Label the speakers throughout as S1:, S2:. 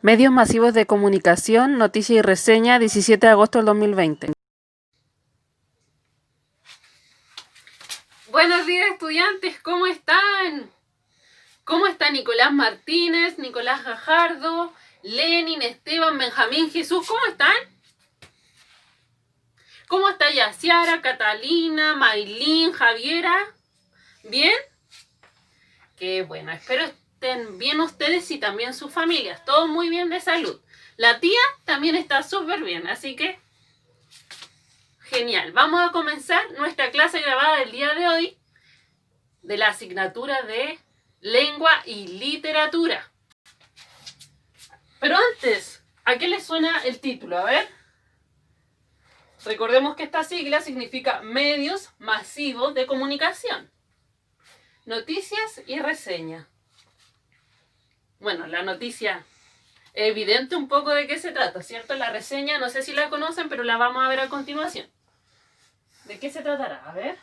S1: Medios masivos de comunicación, noticia y reseña, 17 de agosto del 2020.
S2: Buenos días, estudiantes, ¿cómo están? ¿Cómo está Nicolás Martínez, Nicolás Gajardo, Lenin, Esteban, Benjamín, Jesús? ¿Cómo están? ¿Cómo está Yaciara, Catalina, Maylin, Javiera? ¿Bien? Qué bueno, espero estén bien ustedes y también sus familias. Todos muy bien de salud. La tía también está súper bien, así que genial. Vamos a comenzar nuestra clase grabada del día de hoy de la asignatura de Lengua y Literatura. Pero antes, ¿a qué les suena el título? A ver. Recordemos que esta sigla significa Medios Masivos de Comunicación. Noticias y reseña. Bueno, la noticia es evidente un poco de qué se trata, ¿cierto? La reseña, no sé si la conocen, pero la vamos a ver a continuación. ¿De qué se tratará? A ver.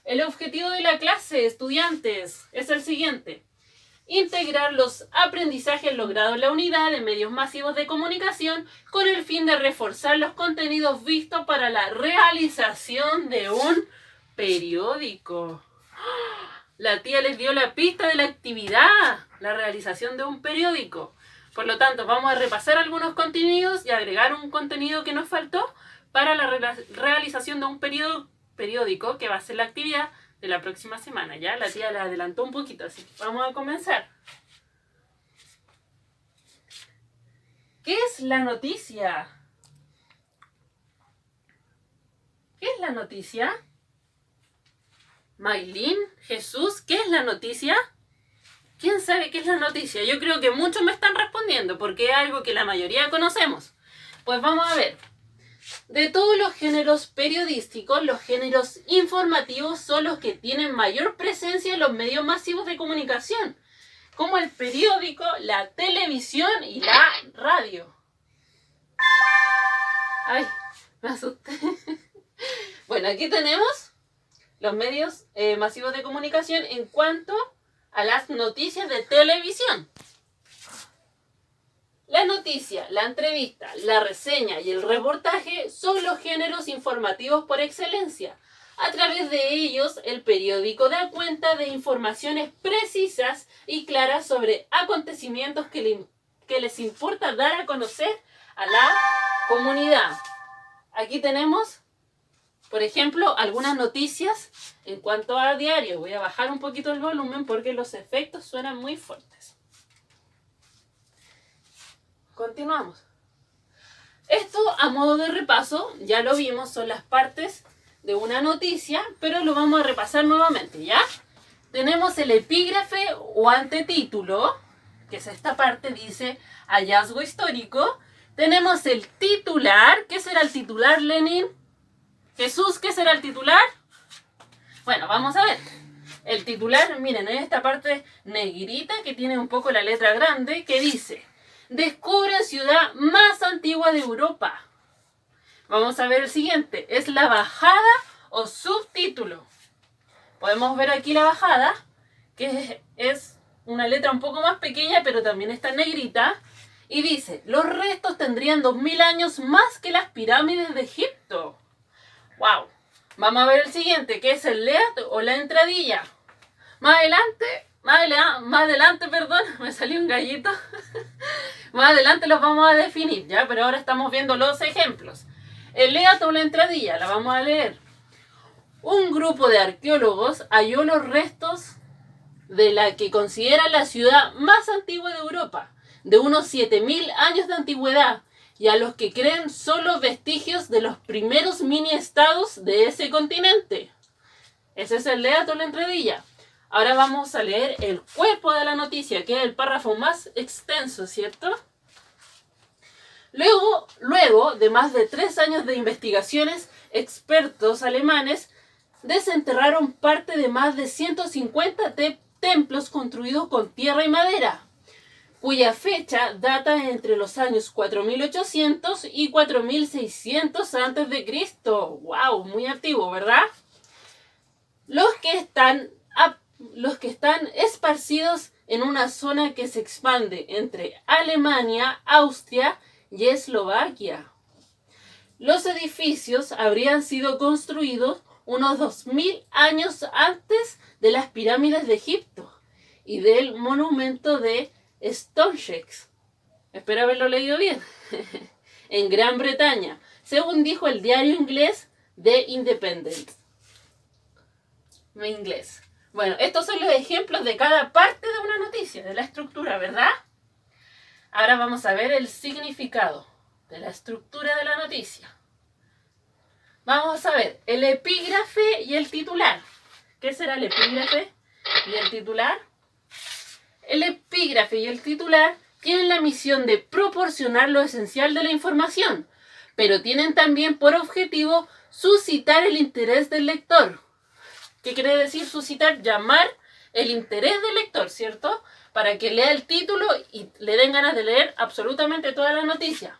S2: El objetivo de la clase, estudiantes, es el siguiente. Integrar los aprendizajes logrados en la unidad de medios masivos de comunicación con el fin de reforzar los contenidos vistos para la realización de un periódico. La tía les dio la pista de la actividad, la realización de un periódico. Por lo tanto, vamos a repasar algunos contenidos y agregar un contenido que nos faltó para la realización de un periódico que va a ser la actividad de la próxima semana. Ya la tía la adelantó un poquito, así que vamos a comenzar. ¿Qué es la noticia? ¿Qué es la noticia? Maylin, Jesús, ¿qué es la noticia? ¿Quién sabe qué es la noticia? Yo creo que muchos me están respondiendo porque es algo que la mayoría conocemos. Pues vamos a ver. De todos los géneros periodísticos, los géneros informativos son los que tienen mayor presencia en los medios masivos de comunicación, como el periódico, la televisión y la radio. Ay, me asusté. Bueno, aquí tenemos los medios masivos de comunicación en cuanto a las noticias de televisión. La noticia, la entrevista, la reseña y el reportaje son los géneros informativos por excelencia. A través de ellos, el periódico da cuenta de informaciones precisas y claras sobre acontecimientos que les importa dar a conocer a la comunidad. Aquí tenemos, por ejemplo, algunas noticias en cuanto a diario. Voy a bajar un poquito el volumen porque los efectos suenan muy fuertes. Continuamos. Esto, a modo de repaso, ya lo vimos, son las partes de una noticia, pero lo vamos a repasar nuevamente, ¿ya? Tenemos el epígrafe o antetítulo, que es esta parte, dice hallazgo histórico. Tenemos el titular. ¿Qué será el titular, Lenin? Jesús, ¿qué será el titular? Bueno, vamos a ver. El titular, miren, en esta parte negrita que tiene un poco la letra grande, que dice: descubre ciudad más antigua de Europa. Vamos a ver el siguiente. Es la bajada o subtítulo. Podemos ver aquí la bajada, que es una letra un poco más pequeña, pero también está negrita. Y dice: los restos tendrían 2000 años más que las pirámides de Egipto. ¡Wow! Vamos a ver el siguiente, que es el lead o la entradilla. Más adelante, me salió un gallito. Más adelante los vamos a definir, ¿ya? Pero ahora estamos viendo los ejemplos. El lead o la entradilla, la vamos a leer. Un grupo de arqueólogos halló los restos de la que consideran la ciudad más antigua de Europa, de unos 7000 años de antigüedad, y a los que creen son los vestigios de los primeros mini-estados de ese continente. Ese es el lead o la entradilla. Ahora vamos a leer el cuerpo de la noticia, que es el párrafo más extenso, ¿cierto? Luego de más de 3 años de investigaciones, expertos alemanes desenterraron parte de más de 150 templos construidos con tierra y madera, cuya fecha data entre los años 4800 y 4600 a.C. ¡Wow! Muy antiguo, ¿verdad? Los que están los que están esparcidos en una zona que se expande entre Alemania, Austria y Eslovaquia. Los edificios habrían sido construidos unos 2000 años antes de las pirámides de Egipto y del monumento de Stonehenge. Espero haberlo leído bien. En Gran Bretaña, según dijo el diario inglés The Independent. Inglés. Bueno, estos son los ejemplos de cada parte de una noticia, de la estructura, ¿verdad? Ahora vamos a ver el significado de la estructura de la noticia. Vamos a ver el epígrafe y el titular. ¿Qué será el epígrafe y el titular? El epígrafe y el titular tienen la misión de proporcionar lo esencial de la información, pero tienen también por objetivo suscitar el interés del lector. ¿Qué quiere decir suscitar? Llamar el interés del lector, ¿cierto? Para que lea el título y le den ganas de leer absolutamente toda la noticia.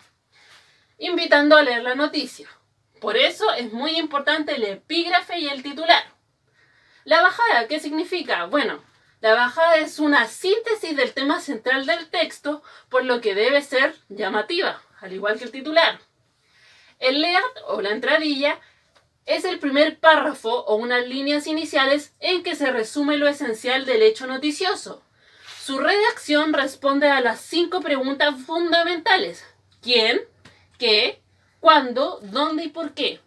S2: Invitando a leer la noticia. Por eso es muy importante el epígrafe y el titular. La bajada, ¿qué significa? Bueno, la bajada es una síntesis del tema central del texto, por lo que debe ser llamativa, al igual que el titular. El lead o la entradilla es el primer párrafo o unas líneas iniciales en que se resume lo esencial del hecho noticioso. Su redacción responde a las 5 preguntas fundamentales: ¿quién? ¿Qué? ¿Cuándo? ¿Dónde y por qué?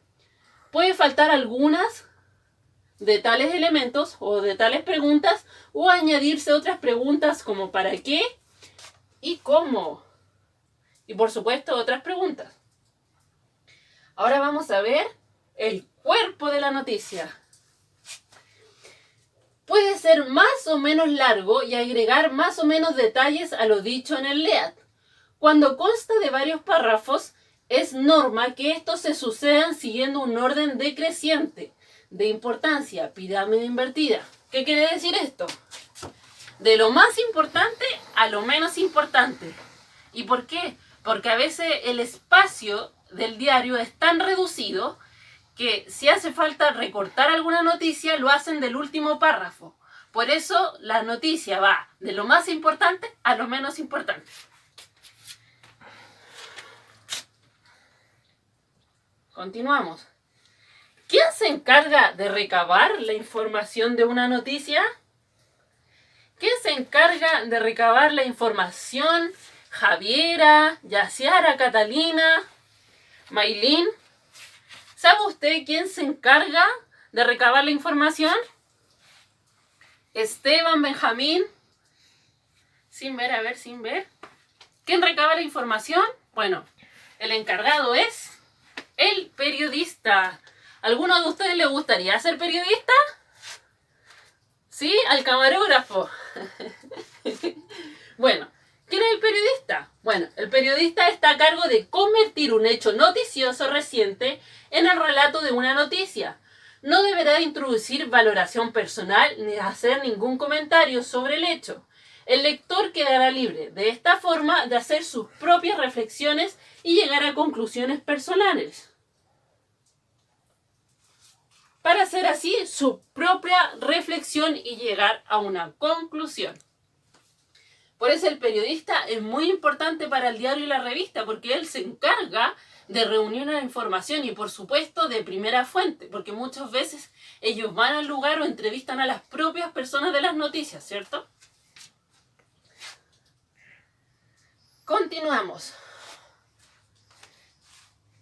S2: Puede faltar algunas de tales elementos o de tales preguntas o añadirse otras preguntas como ¿para qué? ¿Y cómo? Y por supuesto otras preguntas. Ahora vamos a ver el cuerpo de la noticia. Puede ser más o menos largo y agregar más o menos detalles a lo dicho en el lead. Cuando consta de varios párrafos, es norma que estos se sucedan siguiendo un orden decreciente de importancia, pirámide invertida. ¿Qué quiere decir esto? De lo más importante a lo menos importante. ¿Y por qué? Porque a veces el espacio del diario es tan reducido que si hace falta recortar alguna noticia, lo hacen del último párrafo. Por eso la noticia va de lo más importante a lo menos importante. Continuamos. ¿Quién se encarga de recabar la información de una noticia? ¿Quién se encarga de recabar la información? Javiera, Yaciara, Catalina, Maylin. ¿Sabe usted quién se encarga de recabar la información? Esteban, Benjamín. Sin ver. ¿Quién recaba la información? Bueno, el encargado es el periodista. ¿Alguno de ustedes le gustaría ser periodista? ¿Sí? Al camarógrafo. Bueno, ¿quién es el periodista? Bueno, el periodista está a cargo de convertir un hecho noticioso reciente en el relato de una noticia. No deberá introducir valoración personal ni hacer ningún comentario sobre el hecho. El lector quedará libre de esta forma de hacer sus propias reflexiones y llegar a conclusiones personales. Para hacer así su propia reflexión y llegar a una conclusión. Por eso el periodista es muy importante para el diario y la revista, porque él se encarga de reunir la información y por supuesto de primera fuente, porque muchas veces ellos van al lugar o entrevistan a las propias personas de las noticias, ¿cierto? Continuamos.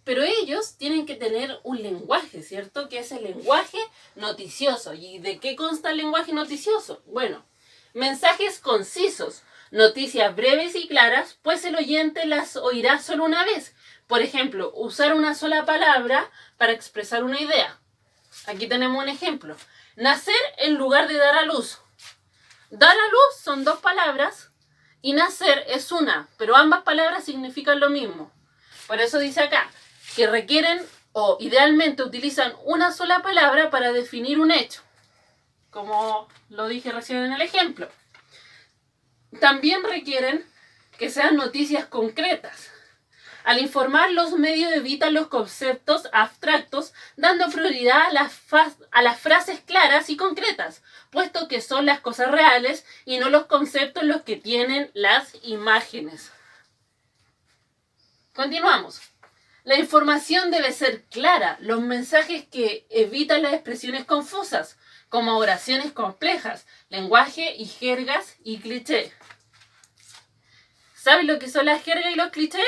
S2: Pero ellos tienen que tener un lenguaje, ¿cierto? Que es el lenguaje noticioso. ¿Y de qué consta el lenguaje noticioso? Bueno, mensajes concisos, noticias breves y claras, pues el oyente las oirá solo una vez. Por ejemplo, usar una sola palabra para expresar una idea. Aquí tenemos un ejemplo. Nacer en lugar de dar a luz. Dar a luz son 2 palabras y nacer es una, pero ambas palabras significan lo mismo. Por eso dice acá que requieren o idealmente utilizan una sola palabra para definir un hecho, como lo dije recién en el ejemplo. También requieren que sean noticias concretas. Al informar, los medios evitan los conceptos abstractos, dando prioridad a las frases claras y concretas, puesto que son las cosas reales y no los conceptos los que tienen las imágenes. Continuamos. La información debe ser clara, los mensajes que evitan las expresiones confusas, como oraciones complejas, lenguaje y jergas y clichés. ¿Saben lo que son las jergas y los clichés?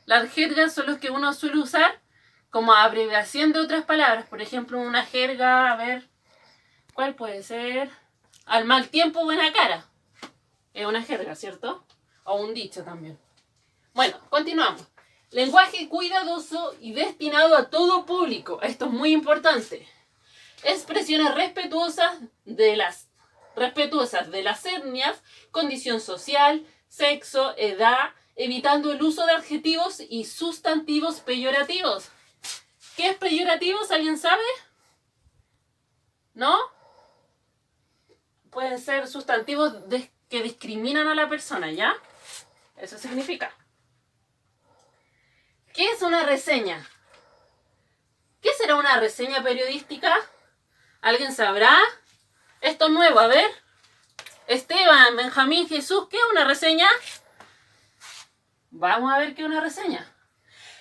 S2: Las jergas son los que uno suele usar como abreviación de otras palabras. Por ejemplo, una jerga, a ver, ¿cuál puede ser? Al mal tiempo, buena cara. Es una jerga, ¿cierto? O un dicho también. Bueno, continuamos. Lenguaje cuidadoso y destinado a todo público. Esto es muy importante. Expresiones respetuosas de las etnias, condición social, sexo, edad, evitando el uso de adjetivos y sustantivos peyorativos. ¿Qué es peyorativos? ¿Alguien sabe? ¿No? Pueden ser sustantivos que discriminan a la persona, ¿ya? Eso significa. ¿Qué es una reseña? ¿Qué será una reseña periodística? ¿Alguien sabrá? Esto es nuevo, a ver. Esteban, Benjamín, Jesús, ¿qué es una reseña? Vamos a ver qué es una reseña.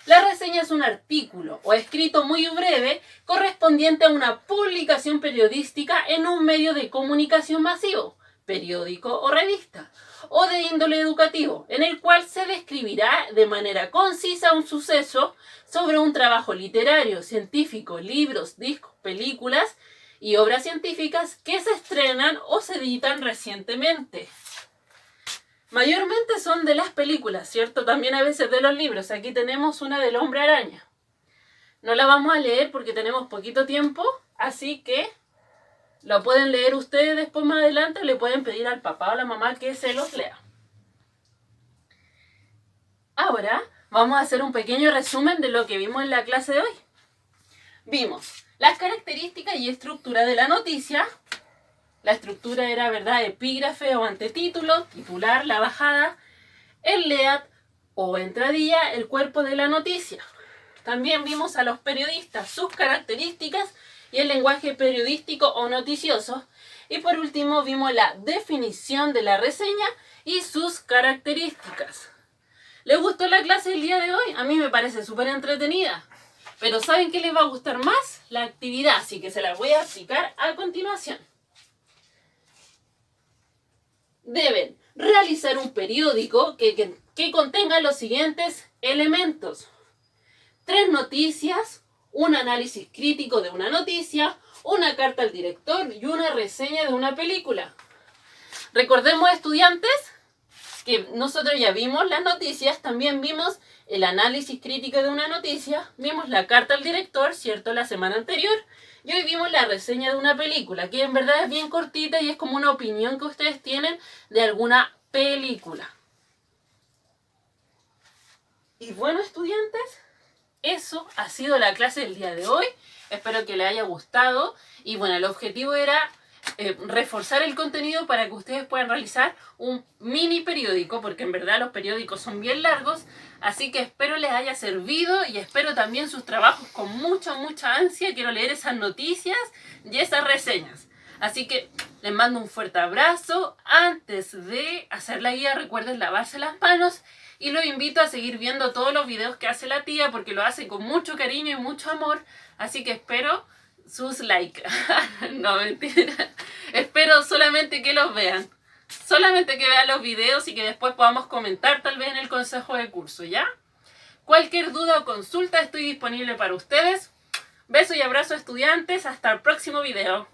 S2: La reseña es un artículo o escrito muy breve correspondiente a una publicación periodística en un medio de comunicación masivo, periódico o revista, o de índole educativo, en el cual se describirá de manera concisa un suceso sobre un trabajo literario, científico, libros, discos, películas y obras científicas que se estrenan o se editan recientemente. Mayormente son de las películas, ¿cierto? También a veces de los libros. Aquí tenemos una del Hombre Araña. No la vamos a leer porque tenemos poquito tiempo, así que lo pueden leer ustedes después más adelante, le pueden pedir al papá o a la mamá que se los lea. Ahora vamos a hacer un pequeño resumen de lo que vimos en la clase de hoy. Vimos las características y estructura de la noticia. La estructura era, ¿verdad?, epígrafe o antetítulo, titular, la bajada, el lead o entradilla, el cuerpo de la noticia. También vimos a los periodistas, sus características y el lenguaje periodístico o noticioso. Y por último vimos la definición de la reseña y sus características. ¿Les gustó la clase del día de hoy? A mí me parece súper entretenida. Pero ¿saben qué les va a gustar más? La actividad, así que se la voy a explicar a continuación. Deben realizar un periódico que contenga los siguientes elementos: 3 noticias, un análisis crítico de una noticia, una carta al director y una reseña de una película. Recordemos, estudiantes, que nosotros ya vimos las noticias, también vimos el análisis crítico de una noticia, vimos la carta al director, ¿cierto?, la semana anterior, y hoy vimos la reseña de una película, que en verdad es bien cortita y es como una opinión que ustedes tienen de alguna película. Y bueno, estudiantes, eso ha sido la clase del día de hoy. Espero que les haya gustado. Y bueno, el objetivo era reforzar el contenido para que ustedes puedan realizar un mini periódico, porque en verdad los periódicos son bien largos. Así que espero les haya servido y espero también sus trabajos con mucha ansia. Quiero leer esas noticias y esas reseñas. Así que les mando un fuerte abrazo. Antes de hacer la guía, recuerden lavarse las manos. Y los invito a seguir viendo todos los videos que hace la tía, porque lo hace con mucho cariño y mucho amor. Así que espero sus likes. No, mentira. Espero solamente que los vean. Solamente que vean los videos y que después podamos comentar tal vez en el consejo de curso, ¿ya? Cualquier duda o consulta estoy disponible para ustedes. Besos y abrazos, estudiantes. Hasta el próximo video.